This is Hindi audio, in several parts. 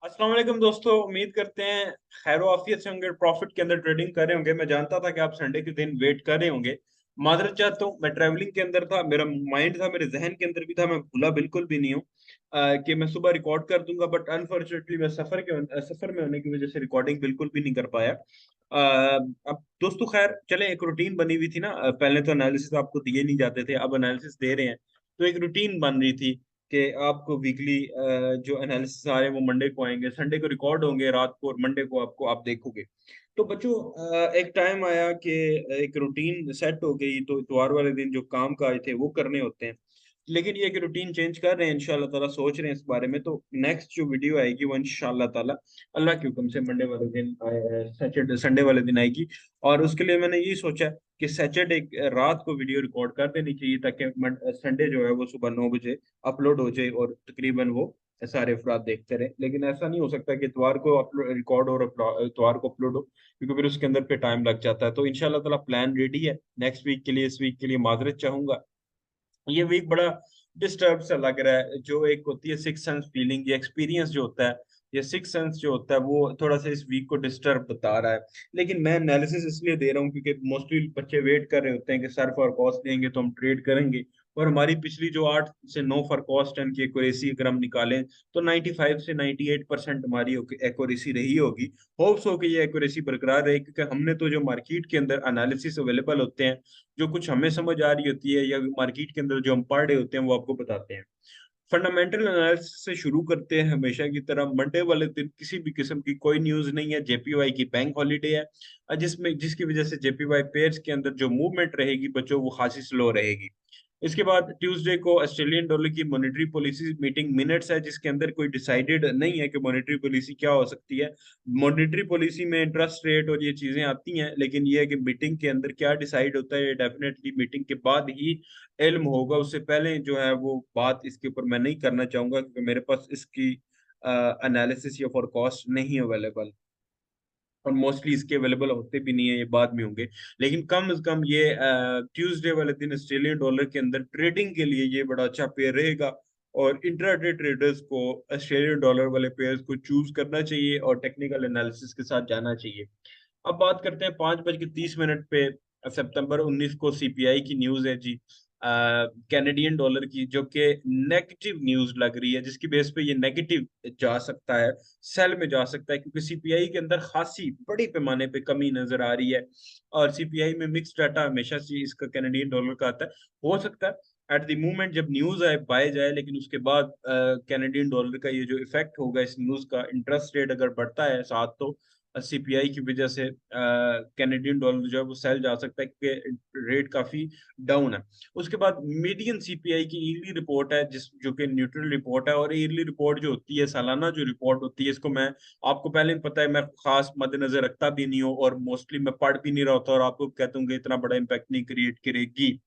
अस्सलाम वालेकुम दोस्तों, उम्मीद करते हैं खैर आफियत से होंगे। प्रॉफिट के अंदर ट्रेडिंग कर रहे होंगे। मैं जानता था कि आप संडे के दिन वेट कर रहे होंगे। माजरत चाहता हूँ, मैं ट्रैवलिंग के अंदर था, मेरा माइंड था, मेरे जहन के अंदर भी था, मैं भूला बिल्कुल भी नहीं हूँ कि मैं सुबह रिकॉर्ड कर दूंगा। बट अनफॉर्चुनेटली मैं सफर में होने की वजह से रिकॉर्डिंग बिल्कुल भी नहीं कर पाया। अब दोस्तों खैर चले, एक रूटीन बनी हुई थी ना। पहले तो एनालिसिस आपको दिए नहीं जाते थे, अब एनालिसिस दे रहे हैं। तो एक रूटीन बन रही थी कि आपको वीकली जो एनालिसिस आ रहे हैं वो मंडे को आएंगे, संडे को रिकॉर्ड होंगे रात को, और मंडे को आपको आप देखोगे। तो बच्चों, एक टाइम आया कि एक रूटीन सेट हो गई, तो इतवार वाले दिन जो काम काज थे वो करने होते हैं। लेकिन ये कि रूटीन चेंज कर रहे हैं इंशाल्लाह ताला, सोच रहे हैं इस बारे में। तो नेक्स्ट जो वीडियो आएगी वो इंशाल्लाह ताला अल्लाह के हुक्म से मंडे वाले दिन, सैटरडे संडे वाले दिन आएगी। और उसके लिए मैंने यही सोचा कि सैटरडे रात को वीडियो रिकॉर्ड कर देनी चाहिए, ताकि संडे जो है वो सुबह 9 बजे अपलोड हो जाए और तकरीबन वो सारे अफराद देखते रहे। लेकिन ऐसा नहीं हो सकता कि इतवार को अपलोड रिकॉर्ड और इतवार को अपलोड हो, क्योंकि फिर उसके अंदर पे टाइम लग जाता है। तो इंशाल्लाह ताला प्लान रेडी है नेक्स्ट वीक के लिए। इस वीक के लिए माजरत चाहूंगा, ये वीक बड़ा डिस्टर्ब सा लग रहा है। जो एक होती है सिक्स सेंस फीलिंग, ये एक्सपीरियंस जो होता है, ये सिक्स सेंस जो होता है, वो थोड़ा सा इस वीक को डिस्टर्ब बता रहा है। लेकिन मैं एनालिसिस इसलिए दे रहा हूँ क्योंकि मोस्टली बच्चे वेट कर रहे होते हैं कि सर फॉर कॉस्ट लेंगे तो हम ट्रेड करेंगे। और हमारी पिछली जो 8 से 9 फॉर कॉस्ट टन की एक्यूरेसी अगर हम निकालें, तो 95 से 98% हमारी एक्यूरेसी रही होगी। होप्स हो कि ये एक्यूरेसी बरकरार रहे, क्योंकि हमने तो जो मार्केट के अंदर एनालिसिस अवेलेबल होते हैं, जो कुछ हमें समझ आ रही होती है या मार्केट के अंदर जो हम पढ़ रहे होते हैं, वो आपको बताते हैं। फंडामेंटल एनालिसिस से शुरू करते हैं हमेशा की तरह। मंडे वाले दिन किसी भी किस्म की कोई न्यूज नहीं है, जेपीवाई की बैंक हॉलीडे है, जिसकी वजह से जेपीवाई पेयर्स के अंदर जो मूवमेंट रहेगी बच्चों, वो खासी स्लो रहेगी। इसके बाद ट्यूसडे को ऑस्ट्रेलियन डॉलर की मॉनेटरी पॉलिसी मीटिंग मिनट्स है, जिसके अंदर कोई डिसाइडेड नहीं है कि मॉनेटरी पॉलिसी क्या हो सकती है। मॉनेटरी पॉलिसी में इंटरेस्ट रेट और ये चीजें आती हैं, लेकिन ये है कि मीटिंग के अंदर क्या डिसाइड होता है, ये डेफिनेटली मीटिंग के बाद ही इल्म होगा। उससे पहले जो है वो बात इसके ऊपर मैं नहीं करना चाहूंगा, क्योंकि मेरे पास इसकी एनालिसिस या फोरकास्ट नहीं अवेलेबल, और मोस्टली इसके अवेलेबल होते भी नहीं है, ये बाद में होंगे। लेकिन कम से कम ये ट्यूसडे वाले दिन ऑस्ट्रेलियन डॉलर के अंदर ट्रेडिंग के लिए ये बड़ा अच्छा पेयर रहेगा। और इंट्राडे ट्रेडर्स को ऑस्ट्रेलियन डॉलर वाले पेयर्स को चूज करना चाहिए और टेक्निकल एनालिसिस के साथ जाना चाहिए। अब बात करते हैं 5:30 पे सितंबर 19 को सीपीआई की न्यूज है जी, कैनेडियन डॉलर की, जो कि नेगेटिव न्यूज लग रही है, जिसकी बेस पे ये नेगेटिव जा सकता है, सेल में जा सकता है, क्योंकि सीपीआई के अंदर खासी बड़ी पैमाने पे कमी नजर आ रही है। और सीपीआई में मिक्स डाटा हमेशा से इसका कैनेडियन डॉलर का आता है। हो सकता है एट द मोमेंट जब न्यूज आए बाय जाए, लेकिन उसके बाद कैनेडियन डॉलर का ये जो इफेक्ट होगा इस न्यूज का, इंटरेस्ट रेट अगर बढ़ता है साथ, तो सीपीआई की वजह से कैनेडियन डॉलर जो है वो सेल जा सकता है, क्योंकि रेट काफी डाउन है। उसके बाद मीडियन सीपीआई की ईयरली रिपोर्ट है, जिस जो कि न्यूट्रल रिपोर्ट है। और ईयरली रिपोर्ट जो होती है, सालाना जो रिपोर्ट होती है, इसको मैं, आपको पहले भी पता है, मैं खास मद्देनजर रखता भी नहीं हूँ, और मोस्टली मैं पढ़ भी नहीं रहा होता, और आपको कहता हूँ कि इतना बड़ा इम्पैक्ट नहीं क्रिएट करेगी।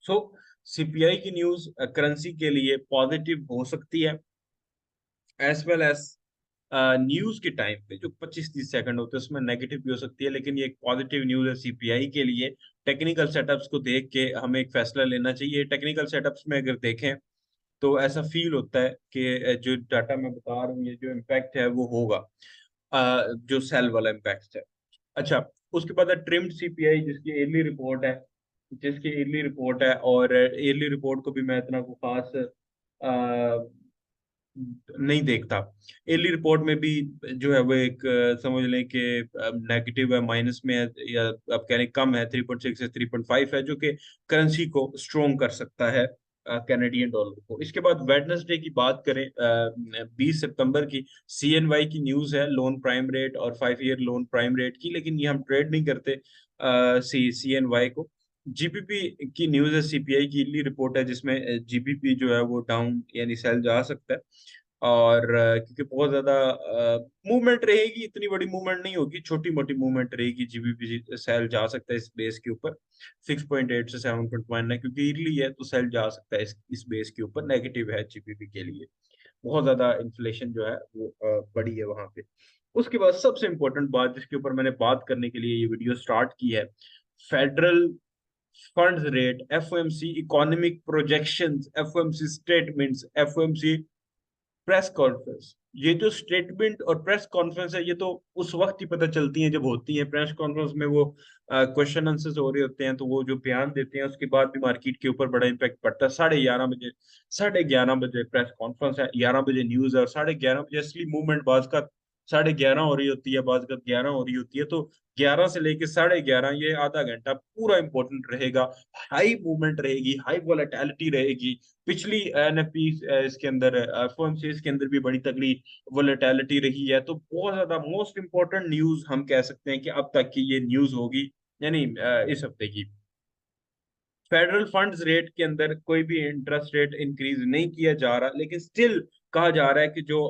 सो सीपीआई की न्यूज करेंसी के लिए पॉजिटिव हो सकती है, एज वेल एज न्यूज के टाइम पे जो 25-30 सेकंड होते हैं उसमें नेगेटिव भी हो सकती है। लेकिन ये एक पॉजिटिव न्यूज है सीपीआई के लिए। टेक्निकल सेटअप्स को देख के हमें एक फैसला लेना चाहिए। टेक्निकल सेटअप्स में अगर देखें तो ऐसा फील होता है कि जो डाटा मैं बता रहा हूँ, ये जो इम्पैक्ट है वो होगा, जो सेल वाला इम्पैक्ट है। अच्छा, उसके बाद है ट्रिम्ड सीपीआई, जिसकी ईयरली रिपोर्ट है, और ईयरली रिपोर्ट को भी मैं इतना को खास नहीं देखता। ईयरली रिपोर्ट में भी जो है वो एक समझ लें कि नेगेटिव है, माइनस में है, या आप कह रहे हैं कम है, 3.6 से 3.5 है, जो कि करेंसी को स्ट्रोंग कर सकता है, कैनेडियन डॉलर को। इसके बाद वेडनेसडे की बात करें, 20 सितंबर की, सीएनवाई की न्यूज है, लोन प्राइम रेट और 5 ईयर लोन प्राइम रेट की। लेकिन ये हम ट्रेड नहीं करते सीएनवाई को। जीबीपी की न्यूज है, सीपीआई की ईयरली रिपोर्ट है, जिसमें जीबीपी जो है वो डाउन यानी सेल जा सकता है। और क्योंकि बहुत ज्यादा मूवमेंट रहेगी, इतनी बड़ी मूवमेंट नहीं होगी, छोटी मोटी मूवमेंट रहेगी, जीबीपी सेल जा सकता है इस बेस के ऊपर। 6.8 से 7.1 है, क्योंकि ईयरली है तो सेल जा सकता है इस बेस के ऊपर। नेगेटिव है जीबीपी के लिए, बहुत ज्यादा इन्फ्लेशन जो है वो बड़ी है वहां पे। उसके बाद सबसे इंपॉर्टेंट बात जिसके ऊपर मैंने बात करने के लिए ये वीडियो स्टार्ट की है, federal funds rate, FOMC economic projections, FOMC statements, FOMC press conference. ये जो स्टेटमेंट और प्रेस कॉन्फ्रेंस है, ये तो उस वक्त ही पता चलती है जब होती है। प्रेस कॉन्फ्रेंस में वो क्वेश्चन आंसर्स हो रहे होते हैं, तो वो जो बयान देते हैं उसके बाद भी मार्केट के ऊपर बड़ा इम्पैक्ट पड़ता है। 11:30 बजे, 11:30 बजे प्रेस कॉन्फ्रेंस है, 11 बजे न्यूज है, और 11:30 बजे असली मूवमेंट बाज का 11:30 हो रही होती है, बाज का 11 हो रही होती है। तो 11 से लेके 11:30 ये आधा घंटा पूरा इंपॉर्टेंट रहेगा। हाई मूवमेंट रहेगी, हाई वोलेटिलिटी रहेगी। पिछली एनएफपी इसके अंदर एफओएमसी इसके अंदर भी बड़ी तगड़ी वोलेटिलिटी रही है। तो बहुत ज्यादा मोस्ट इंपॉर्टेंट न्यूज हम कह सकते हैं कि अब तक की ये न्यूज होगी, यानी इस हफ्ते की। फेडरल फंड्स रेट के अंदर कोई भी इंटरेस्ट रेट इंक्रीज नहीं किया जा रहा, लेकिन स्टिल कहा जा रहा है कि जो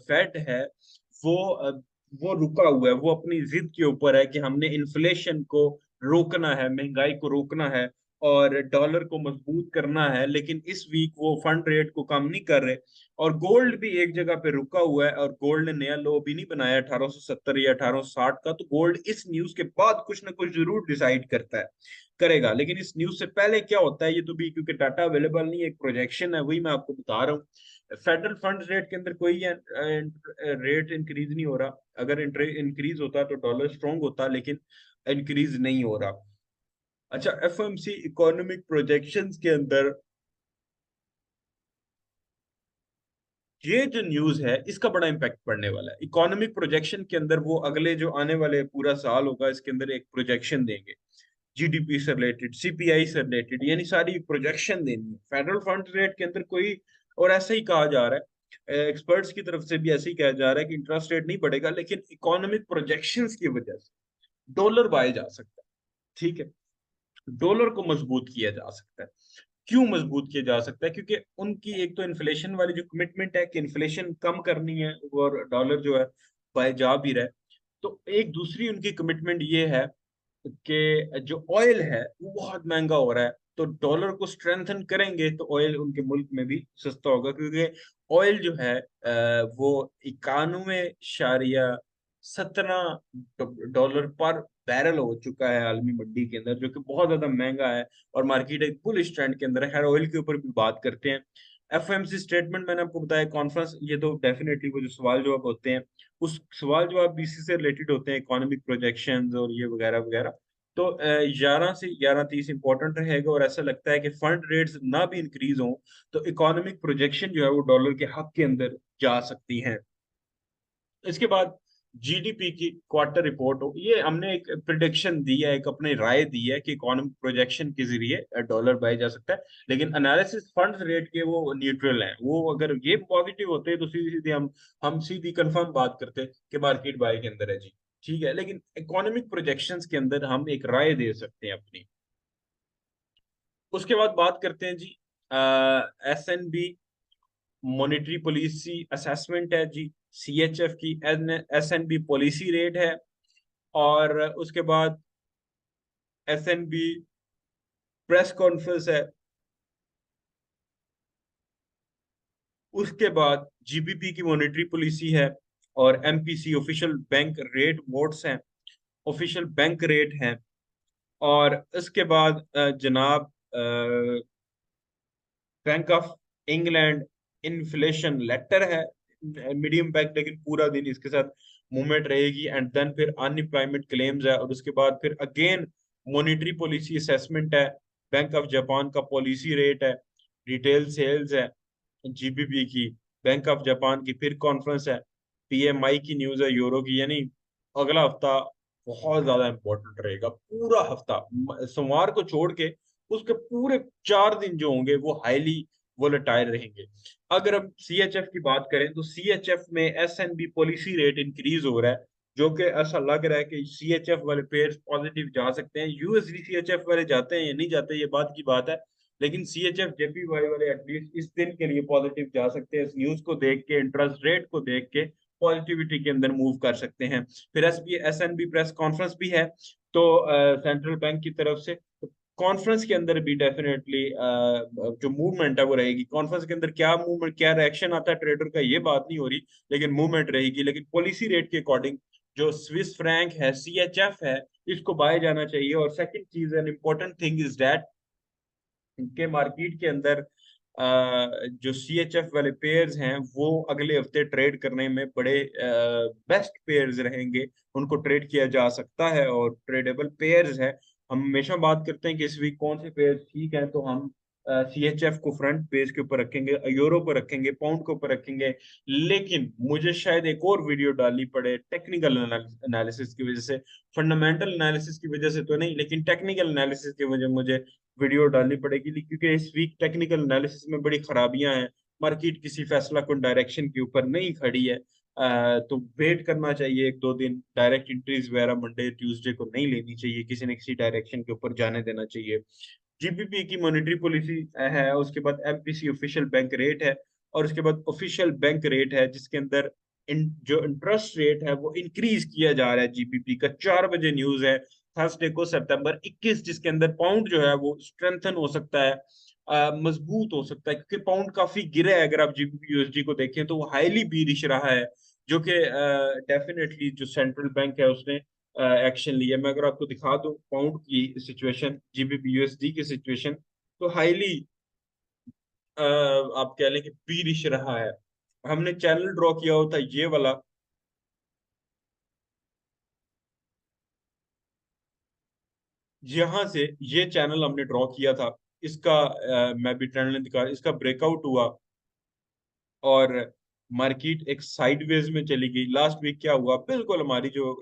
फेड है वो वो रुका हुआ है, वो अपनी जिद के ऊपर है कि हमने इन्फ्लेशन को रोकना है, महंगाई को रोकना है और डॉलर को मजबूत करना है। लेकिन इस वीक वो फंड रेट को कम नहीं कर रहे, और गोल्ड भी एक जगह पे रुका हुआ है, और गोल्ड ने नया लो भी नहीं बनाया 1870 या 1860 का। तो गोल्ड इस न्यूज के बाद कुछ ना कुछ जरूर डिसाइड करता है, करेगा। लेकिन इस न्यूज से पहले क्या होता है ये तो भी, क्योंकि डाटा अवेलेबल नहीं है, एक प्रोजेक्शन है, वही मैं आपको बता रहा हूँ। फेडरल फंड रेट के अंदर कोई रेट इंक्रीज नहीं हो रहा। अगर इंक्रीज होता तो डॉलर स्ट्रांग होता, लेकिन इंक्रीज नहीं हो रहा। अच्छा, एफओएमसी इकोनॉमिक प्रोजेक्शंस के अंदर ये जो न्यूज है इसका बड़ा इम्पैक्ट पड़ने वाला है। इकोनॉमिक प्रोजेक्शन के अंदर वो अगले जो आने वाले पूरा साल होगा इसके अंदर एक प्रोजेक्शन देंगे, जीडीपी से रिलेटेड, सीपीआई से रिलेटेड, यानी सारी प्रोजेक्शन देनी है फेडरल फंड रेट के अंदर कोई। और ऐसा ही कहा जा रहा है, एक्सपर्ट्स की तरफ से भी ऐसे ही कहा जा रहा है कि इंटरेस्ट रेट नहीं बढ़ेगा, लेकिन इकोनॉमिक प्रोजेक्शंस की वजह से डॉलर बाय जा सकता है। ठीक है, डॉलर को मजबूत किया जा सकता है। क्यों मजबूत किया जा सकता है? क्योंकि उनकी एक तो इन्फ्लेशन वाली जो कमिटमेंट है कि इन्फ्लेशन कम करनी है, और डॉलर जो है बाय जा भी रहा है। तो एक दूसरी उनकी कमिटमेंट ये है कि जो ऑयल है वो बहुत महंगा हो रहा है, तो डॉलर को स्ट्रेंथन करेंगे तो ऑयल उनके मुल्क में भी सस्ता होगा। क्योंकि ऑयल जो है वो 91.17 डॉलर पर बैरल हो चुका है आलमी मंडी के अंदर, जो कि बहुत ज्यादा महंगा है। और मार्केट एक बुलिश ट्रेंड के अंदर है। खैर, ऑयल के ऊपर भी बात करते हैं। एफएमसी स्टेटमेंट मैंने आपको बताया, कॉन्फ्रेंस, ये तो डेफिनेटली वो जो सवाल जवाब होते हैं उस सवाल जवाब बीसी से रिलेटेड होते हैं, इकोनॉमिक प्रोजेक्शंस और ये वगैरह वगैरह। तो 11 से 11:30 इंपॉर्टेंट रहेगा, और ऐसा लगता है कि फंड रेट्स ना भी इंक्रीज हो तो इकोनॉमिक प्रोजेक्शन जो है वो डॉलर के हक के अंदर जा सकती हैं। इसके बाद जीडीपी की क्वार्टर रिपोर्ट हो, ये हमने एक प्रिडिक्शन दी है, एक अपनी राय दी है कि इकोनॉमिक प्रोजेक्शन के जरिए डॉलर बाय जा सकता है। लेकिन एनालिसिस फंड्स रेट के वो न्यूट्रल हैं। वो अगर ये पॉजिटिव होते हैं तो सीधी सीधी हम सीधी कंफर्म बात करते कि मार्केट बाय के अंदर है जी। ठीक है, लेकिन इकोनॉमिक प्रोजेक्शंस के अंदर हम एक राय दे सकते हैं अपनी। उसके बाद बात करते हैं जी एसएनबी मॉनेटरी पॉलिसी असेसमेंट है जी, सीएचएफ की एसएनबी पॉलिसी रेट है, और उसके बाद एसएनबी प्रेस कॉन्फ्रेंस है। उसके बाद जीबीपी की मॉनेटरी पॉलिसी है, और MPC official bank rate votes हैं, ऑफिशियल बैंक रेट हैं। और उसके बाद जनाब bank of England inflation letter है, मीडियम बैंक, लेकिन पूरा दिन इसके साथ मूवमेंट रहेगी। एंड देन फिर अनएम्प्लॉयमेंट क्लेम्स है, और उसके बाद फिर अगेन मॉनेटरी पॉलिसी असेसमेंट है, बैंक ऑफ जापान का पॉलिसी रेट है, रिटेल सेल्स है जीबीपी की, बैंक ऑफ जापान की फिर कॉन्फ्रेंस है, पीएमआई की न्यूज है यूरो की। यानी अगला हफ्ता बहुत ज्यादा इंपॉर्टेंट रहेगा। पूरा हफ्ता सोमवार को छोड़ के उसके पूरे 4 दिन जो होंगे वो हाईली वोलेटाइल रहेंगे। अगर हम सीएचएफ की बात करें तो सीएचएफ में एसएनबी पॉलिसी रेट इंक्रीज हो रहा है, जो कि ऐसा लग रहा है कि सीएचएफ वाले पेयर्स पॉजिटिव जा सकते हैं। यूएसडी सीएचएफ वाले जाते हैं या नहीं जाते ये बात की बात है, लेकिन सीएचएफ जेपीवाई वाले एटलीस्ट इस दिन के लिए पॉजिटिव जा सकते हैं। इस न्यूज को देख के, इंटरेस्ट रेट को देख के पॉजिटिविटी के अंदर मूव कर सकते हैं। फिर एसएनबी प्रेस कॉन्फ्रेंस भी है, तो सेंट्रल बैंक की तरफ से कॉन्फ्रेंस के अंदर भी डेफिनेटली जो मूवमेंट है वो रहेगी। कॉन्फ्रेंस के अंदर क्या मूवमेंट, क्या रिएक्शन आता है ट्रेडर का, ये बात नहीं हो रही, लेकिन मूवमेंट रहेगी। लेकिन पॉलिसी रेट के अकॉर्डिंग जो स्विस फ्रैंक है, सीएचएफ है, इसको बाय जाना चाहिए। और सेकंड चीज, an important thing is that के मार्केट के अंदर जो CHF वाले पेयर्स हैं वो अगले हफ्ते ट्रेड करने में बड़े बेस्ट पेयर्स रहेंगे, उनको ट्रेड किया जा सकता है और ट्रेडेबल पेयर्स है। हम हमेशा बात करते हैं कि इस वीक कौन से पेयर्स ठीक हैं, तो हम CHF को फ्रंट पेज के ऊपर रखेंगे, यूरो पर रखेंगे, पाउंड के ऊपर रखेंगे। लेकिन मुझे शायद एक और वीडियो डालनी पड़े टेक्निकल एनालिसिस की वजह से, फंडामेंटल एनालिसिस की वजह से तो नहीं, लेकिन टेक्निकल एनालिसिस की वजह मुझे वीडियो डालनी पड़ेगी, क्योंकि इस वीक टेक्निकल एनालिसिस में बड़ी खराबियां हैं। मार्केट किसी फैसला कुन डायरेक्शन के ऊपर नहीं खड़ी है। तो वेट करना चाहिए एक दो दिन, डायरेक्ट एंट्रीज वगैरह मंडे ट्यूसडे को नहीं लेनी चाहिए, किसी न किसी डायरेक्शन के ऊपर जाने देना चाहिए। GBP की मॉनेटरी पॉलिसी है, उसके बाद MPC ऑफिशियल बैंक रेट है, और उसके बाद ऑफिशियल बैंक रेट है जिसके अंदर जो इंटरेस्ट रेट है वो इंक्रीज किया जा रहा है। GBP का 4 बजे न्यूज है थर्सडे को सितंबर 21, जिसके अंदर पाउंड जो है वो स्ट्रेंथन हो सकता है, मजबूत हो सकता है, क्योंकि पाउंड काफी गिरा है। अगर आप GBP USD को देखें तो वो हाईली बीरिश रहा है, जो कि डेफिनेटली जो सेंट्रल बैंक है उसने एक्शन लिया। मैं अगर आपको दिखा दूं पाउंड की सिचुएशन, GBP USD की सिचुएशन, तो हाईली आप कह लें कि बीरिश रहा है। हमने चैनल ड्रॉ किया होता ये वाला, यहां से ये चैनल हमने ड्रॉ किया था, इसका मैं भी ट्रेंड लाइन दिखा, इसका ब्रेकआउट हुआ और मार्केट एक साइडवेज में चली गई। लास्ट वीक क्या हुआ, बिल्कुल हमारी जो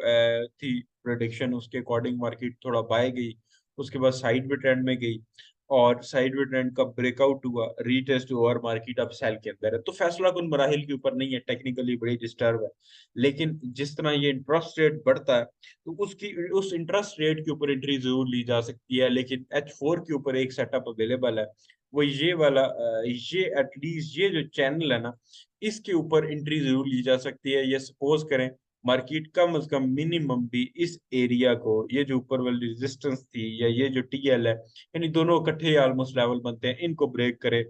थी प्रेडिक्शन उसके अकॉर्डिंग मार्केट थोड़ा बाय गई, उसके बाद साइडवे ट्रेंड में गई और साइडवे ट्रेंड का ब्रेकआउट हुआ, रीटेस्ट हुआ और मार्केट अब सेल के अंदर है। तो फैसला कुन मराहिल के ऊपर नहीं है, टेक्निकली बड़ी डिस्टर्ब है। लेकिन जिस तरह ये इंटरेस्ट रेट बढ़ता है तो उसकी उस इंटरेस्ट रेट के ऊपर एंट्री जरूर ली जा सकती है। लेकिन H4 के ऊपर एक सेटअप अवेलेबल है, वो ये वाला, ये एटलीस्ट ये जो चैनल है ना, इसके ऊपर एंट्री जरूर ली जा सकती है। ये सपोज करें मार्केट कम से कम मिनिमम भी इस एरिया को, ये जो ऊपर वाली रेजिस्टेंस थी या ये जो TL है, यानी दोनों इकट्ठे ऑलमोस्ट लेवल बनते हैं, इनको ब्रेक करे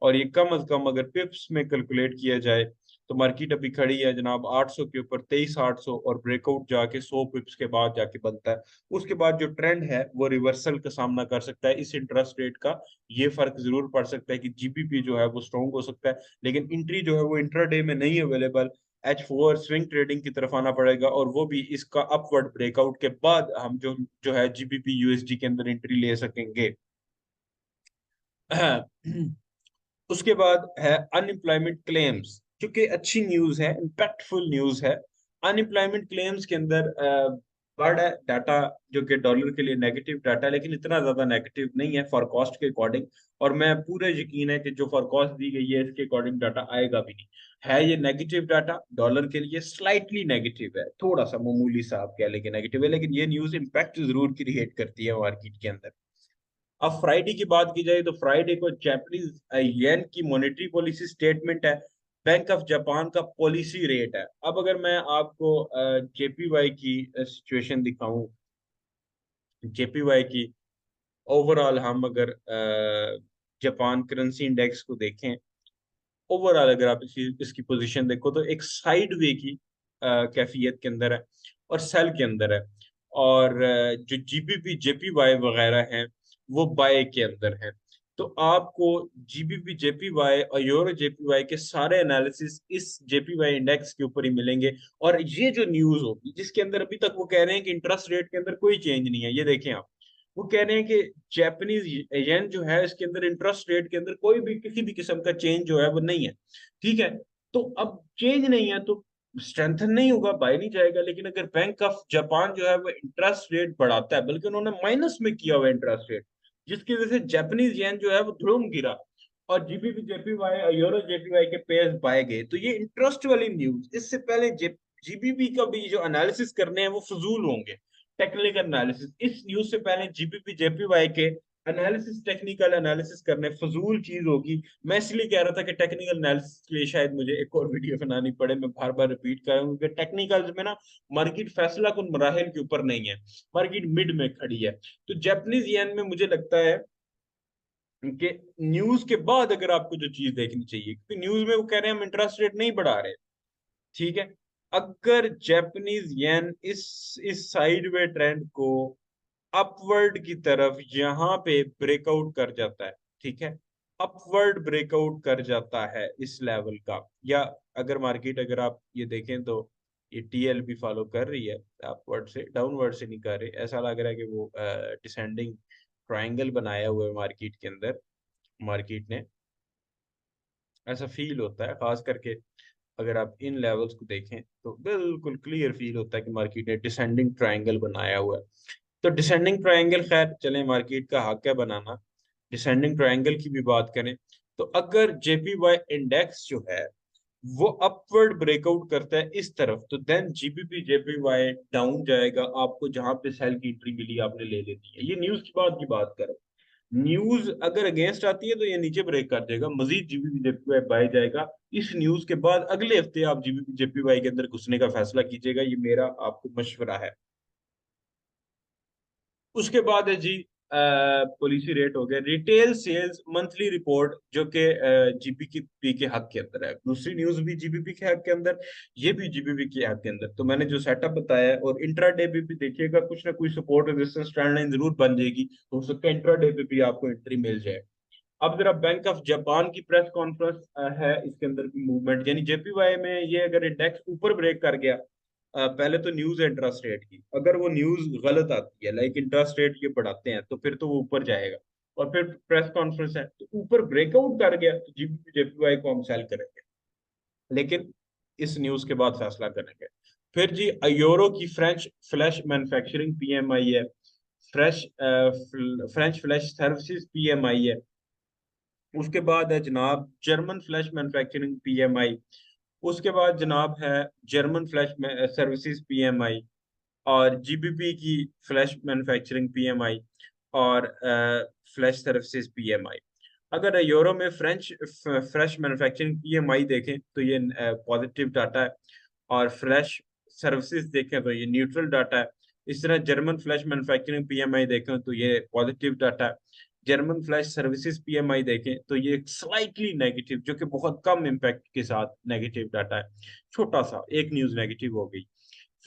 और ये कम से कम अगर पिप्स में कैलकुलेट किया जाए तो मार्केट अभी खड़ी है जनाब 800 के ऊपर, 23,800, और ब्रेकआउट जाके 100 पिप्स के बाद जाके बनता है। उसके बाद जो ट्रेंड है वो रिवर्सल का सामना कर सकता है इस इंटरेस्ट रेट का। ये फर्क जरूर पड़ सकता है कि GBP जो है वो स्ट्रॉन्ग हो सकता है, लेकिन एंट्री जो है वो इंट्राडे में नहीं अवेलेबल। H4 स्विंग ट्रेडिंग की तरफ आना पड़ेगा, और वो भी इसका अपवर्ड ब्रेकआउट के बाद हम जो जो है GBP USD के अंदर एंट्री ले सकेंगे। उसके बाद है अनएम्प्लॉयमेंट क्लेम्स, क्योंकि अच्छी न्यूज है, इम्पैक्टफुल न्यूज है। अनएम्प्लॉयमेंट क्लेम्स के अंदर बड़ा डाटा जो कि डॉलर के लिए नेगेटिव डाटा है, लेकिन इतना ज्यादा नेगेटिव नहीं है फॉरकास्ट के अकॉर्डिंग, और मैं पूरा यकीन है कि जो फॉरकास्ट दी गई है इसके अकॉर्डिंग डाटा आएगा भी नहीं। है ये नेगेटिव डाटा डॉलर के लिए, स्लाइटली नेगेटिव है, थोड़ा सा मामूली सा आप कह लेंगे नेगेटिव है, लेकिन ये न्यूज इम्पैक्ट जरूर क्रिएट करती है मार्केट के अंदर। अब फ्राइडे की बात की जाए तो फ्राइडे को जापानीज येन की मॉनेटरी पॉलिसी स्टेटमेंट है, बैंक ऑफ जापान का पॉलिसी रेट है। अब अगर मैं आपको JPY की सिचुएशन दिखाऊं, JPY की ओवरऑल, हम अगर जापान करेंसी इंडेक्स को देखें, ओवरऑल अगर आप इसकी पोजीशन देखो तो एक साइड वे की कैफियत के अंदर है और सेल के अंदर है, और जो GBP JPY वगैरह हैं वो बाय के अंदर है। तो आपको GBP JPY और यूरो JPY के सारे एनालिसिस इस JPY इंडेक्स के ऊपर ही मिलेंगे। और ये जो न्यूज होगी जिसके अंदर अभी तक वो कह रहे हैं कि इंटरेस्ट रेट के अंदर कोई चेंज नहीं है, ये देखें आप, वो कह रहे हैं कि जापानीज येन जो है इसके अंदर इंटरेस्ट रेट के अंदर कोई भी किसी भी किस्म का चेंज जो है वो नहीं है। ठीक है, तो अब चेंज नहीं है तो स्ट्रेंथन नहीं होगा, बाय नहीं जाएगा। लेकिन अगर बैंक ऑफ जापान जो है वो इंटरेस्ट रेट बढ़ाता है, बल्कि उन्होंने माइनस में किया हुआ इंटरेस्ट रेट, जिसकी वजह से जापानीज येन जो है वो धड़ूम गिरा और GBP JPY और यूरो JPY के पेयर्स बाय गए। तो ये इंटरेस्ट वाली न्यूज, इससे पहले GBP का भी जो एनालिसिस करने हैं वो फजूल होंगे। टेक्निकल एनालिसिस इस न्यूज से पहले GBP JPY के एनालिसिस, टेक्निकल एनालिसिस करने फजूल चीज होगी। मैं इसलिए कह रहा था कि टेक्निकल एनालिसिस के लिए शायद मुझे एक और वीडियो बनानी पड़े, मैं बार बार रिपीट कर रहा हूँ, क्योंकि टेक्निकल में ना मार्केट फैसला कुन मराहिल के ऊपर नहीं है, मार्केट मिड में खड़ी है। तो जापानीज येन में मुझे लगता है कि न्यूज के बाद अगर आपको जो चीज देखनी चाहिए, क्योंकि न्यूज में वो कह रहे हैं हम इंटरेस्ट रेट नहीं बढ़ा रहे, ठीक है, अगर जापानीज येन इस साइडवे ट्रेंड को अपवर्ड की तरफ यहाँ पे ब्रेकआउट कर जाता है, ठीक है, अपवर्ड ब्रेकआउट कर जाता है इस लेवल का, या अगर मार्केट, अगर आप ये देखें तो ये टीएलपी फॉलो कर रही है, अपवर्ड से, डाउनवर्ड से नहीं कर रही, ऐसा लग रहा है कि वो डिसेंडिंग ट्रायंगल बनाया हुआ है मार्केट के अंदर, मार्केट ने, ऐसा फील होता है, खास करके अगर आप इन लेवल्स को देखें तो बिल्कुल क्लियर फील होता है कि मार्केट ने डिसेंडिंग ट्रायंगल बनाया हुआ है। तो डिसेंडिंग ट्रायंगल, खैर चलें, मार्केट का हक है बनाना। डिसेंडिंग ट्रायंगल की भी बात करें तो अगर जेपीवाई इंडेक्स जो है वो अपवर्ड ब्रेकआउट करता है इस तरफ, तो देन जीबीपी जेपीवाई डाउन जाएगा, आपको जहां पे सेल की एंट्री मिली आपने ले लेनी है। ये न्यूज की बात करें, न्यूज अगर अगेंस्ट आती है तो ये नीचे ब्रेक कर देगा, मजीद जीबीपी जेपीवाई बाय जाएगा। इस न्यूज के बाद अगले हफ्ते आप जीबीपी जेपीवाई के अंदर घुसने का फैसला कीजिएगा, ये मेरा आपको मशवरा है। उसके बाद है जी पॉलिसी रेट हो गया, रिटेल सेल्स मंथली रिपोर्ट, जो कि जीबीपी के हक के अंदर है। दूसरी न्यूज भी जीबीपी के हक के अंदर, ये भी जीबीपी के हक के अंदर। तो मैंने जो सेटअप बताया है, और इंट्रा डे पे भी देखिएगा कुछ ना कुछ सपोर्ट रेजिस्टेंस ट्रेंड लाइन जरूर बन जाएगी, हो सकता है इंट्रा डे पे भी आपको एंट्री मिल जाए। अब जरा बैंक ऑफ जापान की प्रेस कॉन्फ्रेंस है, इसके अंदर भी मूवमेंट, यानी जेपीवाई में ये अगर इंडेक्स ऊपर ब्रेक कर गया, पहले तो न्यूज है इंटरेस्ट रेट की, अगर वो न्यूज गलत आती है, लाइक इंटरेस्ट रेट ये बढ़ाते हैं, तो फिर तो वो ऊपर जाएगा। और फिर प्रेस कॉन्फ्रेंस है तो ऊपर ब्रेकआउट कर गया तो जेपीवाई को हम सेल करेंगे, लेकिन इस न्यूज के बाद फैसला करेंगे। फिर जी यूरो की फ्रेंच फ्लैश मैन्युफैक्चरिंग पीएमआई है, fresh French flash services PMI है। उसके बाद है जनाब जर्मन फ्लैश मैन्युफैक्चरिंग पीएमआई। उसके बाद जनाब है जर्मन फ्लैश सर्विसेज पीएमआई, और जीबीपी की फ्लैश मैन्युफैक्चरिंग पीएमआई, और फ्लैश सर्विसेज पीएमआई। अगर यूरो में फ्रेंच फ्लैश मैन्युफैक्चरिंग पीएमआई देखें तो ये पॉजिटिव डाटा है, और फ्लैश सर्विसेज देखें तो ये न्यूट्रल डाटा है। इस तरह जर्मन फ्लैश मैन्युफैक्चरिंग पीएमआई देखें तो ये पॉजिटिव डाटा है। जर्मन फ्लैश सर्विसेज पीएमआई देखें तो ये स्लाइटली नेगेटिव, जो कि बहुत कम इम्पैक्ट के साथ नेगेटिव डाटा है, छोटा सा एक न्यूज नेगेटिव हो गई।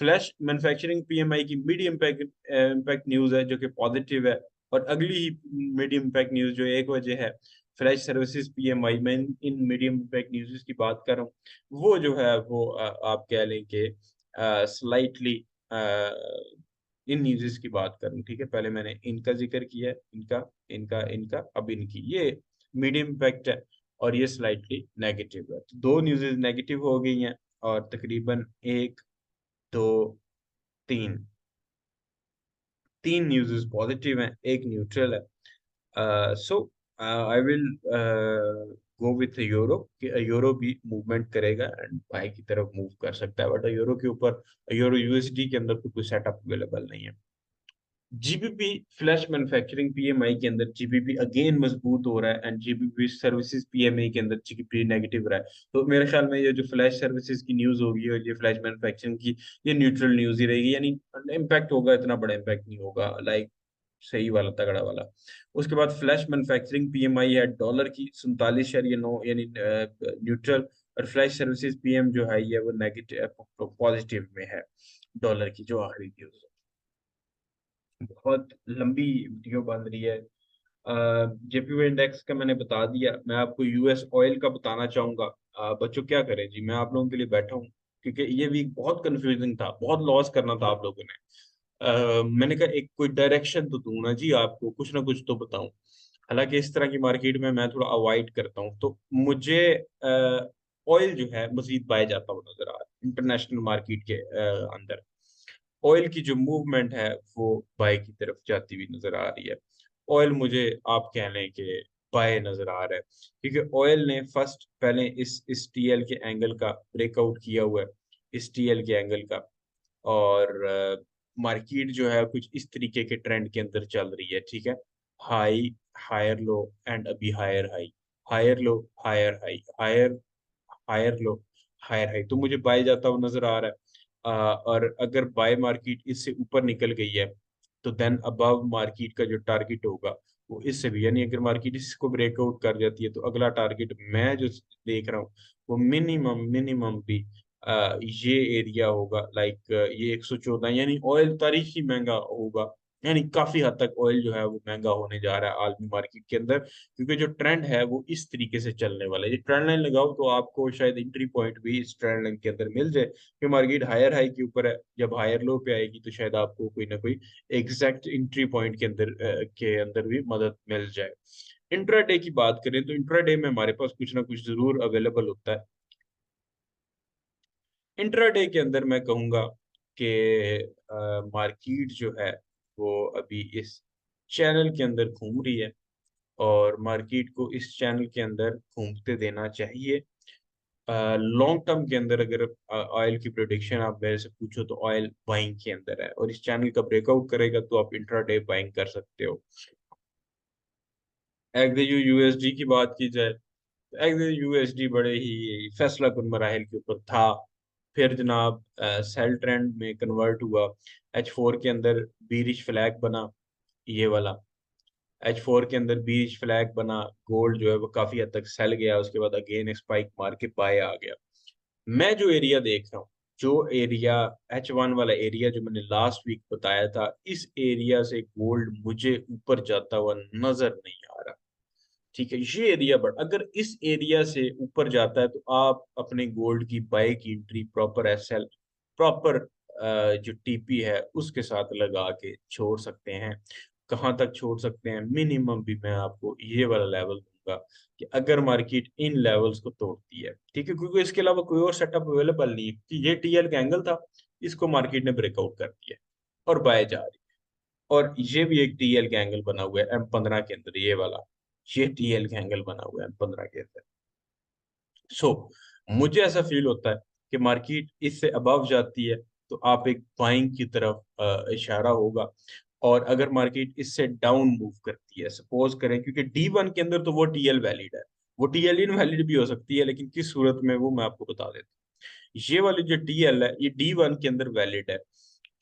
फ्लैश मैन्युफैक्चरिंग पीएमआई की मीडियम इम्पैक्ट न्यूज है जो कि पॉजिटिव है। और अगली ही मीडियम इम्पैक्ट न्यूज जो एक वजह है फ्लैश सर्विसेज पीएमआई, मैं इन मीडियम इम्पैक्ट न्यूज़ की बात कर रहा हूँ, वो जो है वो आप कह लें कि स्लाइटली इन न्यूज़ की बात करूँ, ठीक है, पहले मैंने इनका जिक्र किया है, इनका इनका इनका, अब इनकी, ये मीडियम इम्पैक्ट है और ये स्लाइटली नेगेटिव है। तो दो न्यूज़ नेगेटिव हो गई हैं, और तकरीबन एक, दो, तीन, तीन न्यूज़ पॉजिटिव हैं, एक न्यूट्रल है। So I will go with euro, कि यूरो भी मूवमेंट करेगा एंड बाय की तरफ मूव कर सकता है, बट यूरो के ऊपर, यूरो यूएसडी के अंदर तो कोई सेटअप अवेलेबल नहीं है। जीबीपी फ्लैश मैन्युफैक्चरिंग पीएमआई के अंदर जीबीपी अगेन मजबूत हो रहा है, एंड जीबीपी सर्विसेज पीएमआई के अंदर जीबीपी नेगेटिव रहा है। तो मेरे ख्याल में ये जो फ्लैश सर्विसेज की न्यूज होगी और ये फ्लैश मैन्युफैक्चरिंग की, ये न्यूट्रल न्यूज ही रहेगी, यानी इम्पैक्ट होगा, इतना बड़ा इम्पैक्ट नहीं होगा, लाइक सही वाला, तगड़ा वाला। उसके बाद फ्लैश मैन्युफैक्चरिंग पीएमआई है डॉलर की 47.9, यानी न्यूट्रल। और फ्लैश सर्विसेज पीएम जो है ये वो नेगेटिव पॉजिटिव में है, डॉलर की जो आखिरी न्यूज। बहुत लंबी वीडियो बन रही है। जेपीओ इंडेक्स का मैंने बता दिया, मैं आपको यूएस ऑयल का बताना चाहूंगा। बच्चों क्या करें जी, मैं आप लोगों के लिए बैठा हूँ, क्योंकि ये वीक बहुत कंफ्यूजिंग था, बहुत लॉस करना था आप लोगों ने। मैंने कहा एक कोई डायरेक्शन तो दूं ना जी, आपको कुछ ना कुछ तो बताऊं। हालांकि इस तरह की मार्केट में मैं थोड़ा अवॉइड करता हूँ, तो मुझे ऑयल जो है मजीद बाय जाता हुआ नजर आ रहा है इंटरनेशनल मार्केट के अंदर। ऑयल की जो मूवमेंट है वो बाय की तरफ जाती हुई नजर आ रही है। ऑयल मुझे, आप कह लें कि बाय नजर आ रहा है, क्योंकि ऑयल ने फर्स्ट पहले इस टीएल के एंगल का ब्रेकआउट किया हुआ है, इस टीएल के एंगल का। और मार्केट जो है कुछ इस तरीके के ट्रेंड के अंदर चल रही है, ठीक है, हाई, हायर लो, एंड अभी higher high, higher low, higher high, higher, higher low, higher high, तो मुझे बाय जाता हुआ नजर आ रहा है। और अगर बाय मार्केट इससे ऊपर निकल गई है तो देन अबव मार्केट का जो टारगेट होगा वो इससे भी, यानी अगर मार्केट इसको ब्रेकआउट कर जाती है तो अगला टारगेट मैं जो देख रहा हूँ वो मिनिमम मिनिमम भी ये एरिया होगा, लाइक ये 114, यानी ऑयल तारीखी महंगा होगा, यानी काफी हद तक ऑयल जो है वो महंगा होने जा रहा है आलमी मार्केट के अंदर, क्योंकि जो ट्रेंड है वो इस तरीके से चलने वाला है। ये ट्रेंड लाइन लगाओ तो आपको शायद एंट्री पॉइंट भी इस ट्रेंड लाइन के अंदर मिल जाए, कि मार्केट हायर हाई के ऊपर है, जब हायर लो पे आएगी तो शायद आपको कोई ना कोई एग्जैक्ट एंट्री पॉइंट के अंदर भी मदद मिल जाए। इंट्राडे की बात करें तो इंट्राडे में हमारे पास कुछ ना कुछ जरूर अवेलेबल होता है। इंट्राडे के अंदर मैं कहूंगा कि मार्केट जो है वो अभी इस चैनल के अंदर घूम रही है, और मार्केट को इस चैनल के अंदर घूमते देना चाहिए। लॉन्ग टर्म के अंदर अगर ऑयल की प्रोडिक्शन आप मेरे से पूछो तो ऑयल बाइंग के अंदर है, और इस चैनल का ब्रेकआउट करेगा तो आप इंट्राडे बाइंग कर सकते हो। एग्जो यूएसडी की बात की जाए, एग्जो यूएसडी बड़े ही फैसला कुन मराहल के ऊपर था, फिर जनाब सेल ट्रेंड में कन्वर्ट हुआ, H4 के अंदर बीरिश फ्लैग बना, ये वाला H4 के अंदर बीरिश फ्लैग बना, गोल्ड जो है वो काफी हद तक सेल गया, उसके बाद अगेन स्पाइक मार के बाय आ गया। मैं जो एरिया देख रहा हूँ, जो एरिया H1 वाला एरिया जो मैंने लास्ट वीक बताया था, इस एरिया से गोल्ड मुझे ऊपर जाता हुआ नजर नहीं आ रहा। ठीक है, ये एरिया, बट अगर इस एरिया से ऊपर जाता है तो आप अपने गोल्ड की बाय की एंट्री प्रॉपर एसएल, प्रॉपर जो टीपी है उसके साथ लगा के छोड़ सकते हैं। कहाँ तक छोड़ सकते हैं, मिनिमम भी मैं आपको ये वाला लेवल दूंगा कि अगर मार्केट इन लेवल्स को तोड़ती है, ठीक है, क्योंकि इसके अलावा कोई और सेटअप अवेलेबल नहीं है, कि ये टीएल का एंगल था, इसको मार्केट ने ब्रेकआउट कर दिया और बाय जा रही है। और ये भी एक टीएल का एंगल बना हुआ है M15 के अंदर, ये वाला, ये टीएल का एंगल बना हुआ है M15 के अंदर। सो मुझे ऐसा फील होता है कि मार्केट इससे अबव जाती है तो आप एक बाइंग की तरफ इशारा होगा। और अगर मार्केट इससे डाउन मूव करती है, सपोज करें, क्योंकि D1 के अंदर तो वो टीएल वैलिड है, वो टीएल इनवैलिड भी हो सकती है, लेकिन किस सूरत में वो मैं आपको बता देता हूँ। ये वाली जो टीएल है ये D1 के अंदर वैलिड है,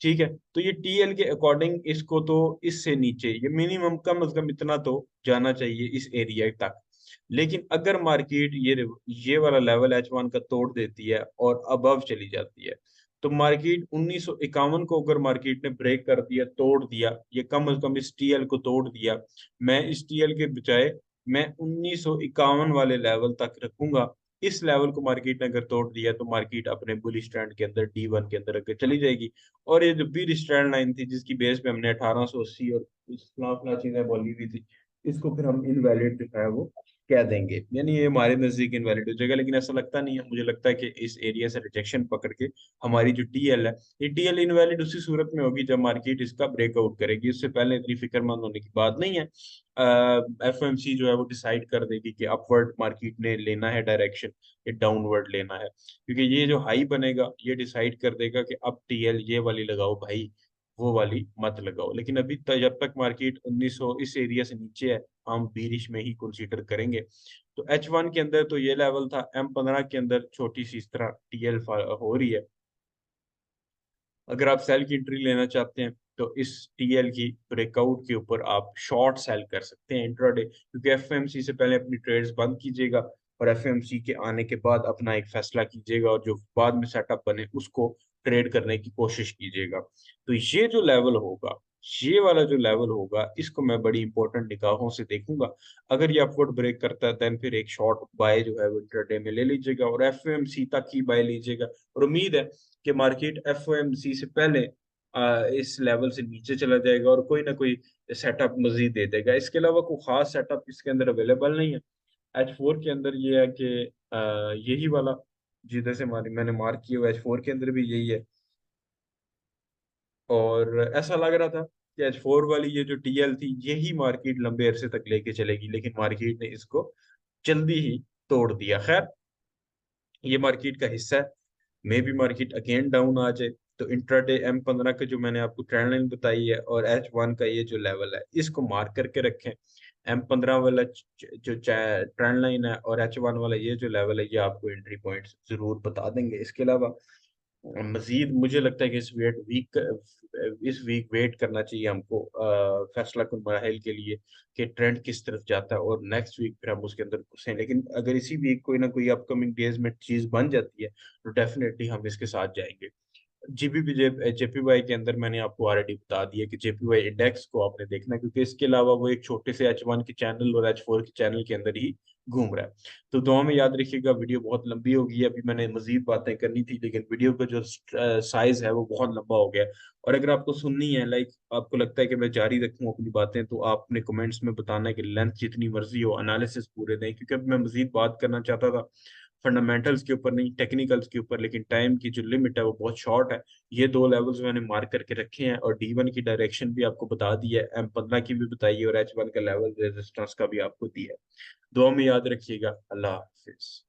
ठीक है। तो ये टीएल के अकॉर्डिंग इसको तो इससे नीचे ये मिनिमम कम से कम इतना तो जाना चाहिए इस एरिया तक। लेकिन अगर मार्केट ये वाला लेवल H1 का तोड़ देती है और अबव चली जाती है, तो मार्केट 1951 को अगर मार्केट ने ब्रेक कर दिया, तोड़ दिया, ये कम से कम इस टीएल को तोड़ दिया, मैं इस टीएल के बजाय मैं 1951 वाले लेवल तक रखूंगा। इस लेवल को मार्केट ने अगर तोड़ दिया तो मार्केट अपने बुलिश ट्रेंड के अंदर D1 के अंदर अगर चली जाएगी। और ये जो पीर स्ट्रैंड लाइन थी जिसकी बेस पे हमने 1880 और फला फला चीजें बोली हुई थी, इसको फिर हम इनवैलिड जो है वो कह देंगे, यानी ये हमारे नजदीक इनवैलिड हो जाएगा। लेकिन ऐसा लगता नहीं है, मुझे लगता है कि इस एरिया से रिजेक्शन पकड़ के हमारी जो टीएल है, ये टीएल इनवैलिड उसी सूरत में होगी जब मार्केट इसका ब्रेकआउट करेगी, उससे पहले इतनी फिक्रमंद होने की बात नहीं है। एफओएमसी जो है वो डिसाइड कर देगी कि अपवर्ड मार्केट ने लेना है डायरेक्शन, ये डाउनवर्ड लेना है, क्योंकि ये जो हाई बनेगा ये डिसाइड कर देगा कि अब टीएल ये वाली लगाओ भाई, वो वाली मत लगाओ। लेकिन अभी जब तक मार्केट 1900 इस एरिया से नीचे है, हम बीरिश में ही कंसीडर करेंगे। तो H1 के अंदर तो ये लेवल था, M15 के अंदर छोटी सी इस तरह टीएल हो रही है। अगर आप सेल की एंट्री लेना चाहते हैं तो इस टीएल की ब्रेकआउट के ऊपर आप शॉर्ट सेल कर सकते हैं इंट्राडे, क्योंकि एफएमसी से पहले अपनी ट्रेड्स बंद कीजिएगा, और एफएमसी के आने के बाद अपना एक फैसला कीजिएगा, और जो बाद में सेटअप बने उसको ट्रेड करने की कोशिश कीजिएगा। तो ये जो लेवल होगा, ये वाला जो लेवल होगा, इसको मैं बड़ी इंपॉर्टेंट निगाहों से देखूंगा। अगर ये अपवर्ड ब्रेक करता है देन फिर एक शॉर्ट बाय जो है वो इंट्राडे में ले लीजिएगा, और एफएमसी तक ही बाय लीजिएगा। और उम्मीद है कि मार्केट एफओएमसी से पहले इस लेवल से नीचे चला जाएगा और कोई ना कोई सेटअप मजीद दे देगा। इसके अलावा कोई खास सेटअप इसके अंदर अवेलेबल नहीं है। H4 के अंदर ये है कि यही वाला जिधर से मैंने मार्क किया हुआ H4 के अंदर भी यही है। और ऐसा लग रहा था कि H4 वाली ये जो टीएल थी यही मार्केट लंबे अरसे तक लेके चलेगी, लेकिन मार्केट ने इसको जल्दी ही तोड़ दिया। खैर, ये मार्केट का हिस्सा है, मे भी मार्केट अगेन डाउन आ जाए। तो इंट्राडे M15 का जो मैंने आपको ट्रेंड लाइन बताई है और H1 का ये जो लेवल है इसको मार्क करके रखें। M15 वाला जो ट्रेंड लाइन है और H1 वाला ये जो लेवल है ये आपको एंट्री पॉइंट्स जरूर बता देंगे। इसके अलावा मजीद मुझे लगता है कि इस वीक वेट करना चाहिए हमको फैसला कुन मराहल के लिए, कि ट्रेंड किस तरफ जाता है, और नेक्स्ट वीक फिर हम उसके अंदर घुसें। लेकिन अगर इसी वीक कोई ना कोई अपकमिंग डेज में चीज बन जाती है तो डेफिनेटली हम इसके साथ जाएंगे। जीबीपी जेपीवाई के अंदर मैंने आपको ऑलरेडी बता दिया कि जेपीवाई इंडेक्स को आपने देखना है, क्योंकि इसके अलावा वो एक छोटे से H1 के चैनल और H4 के चैनल के अंदर ही घूम रहा है। तो दुआ में याद रखिएगा, वीडियो बहुत लंबी होगी, अभी मैंने मजीद बातें करनी थी लेकिन वीडियो का जो साइज है वो बहुत लंबा हो गया है। और अगर आपको सुननी है, लाइक आपको लगता है कि मैं जारी रखूं अपनी बातें, तो आप अपने कमेंट्स में बताना है कि लेंथ जितनी मर्जी हो, एनालिसिस पूरे दें, क्योंकि अब मैं मजीद बात करना चाहता था फंडामेंटल्स के ऊपर, नहीं टेक्निकल्स के ऊपर, लेकिन टाइम की जो लिमिट है वो बहुत शॉर्ट है। ये दो लेवल्स मैंने मार्क करके रखे हैं और D1 की डायरेक्शन भी आपको बता दी है, M15 की भी बताई है और H1 का लेवल रेजिस्टेंस का भी आपको दिया है। दुआ में याद रखिएगा। अल्लाह हाफिज।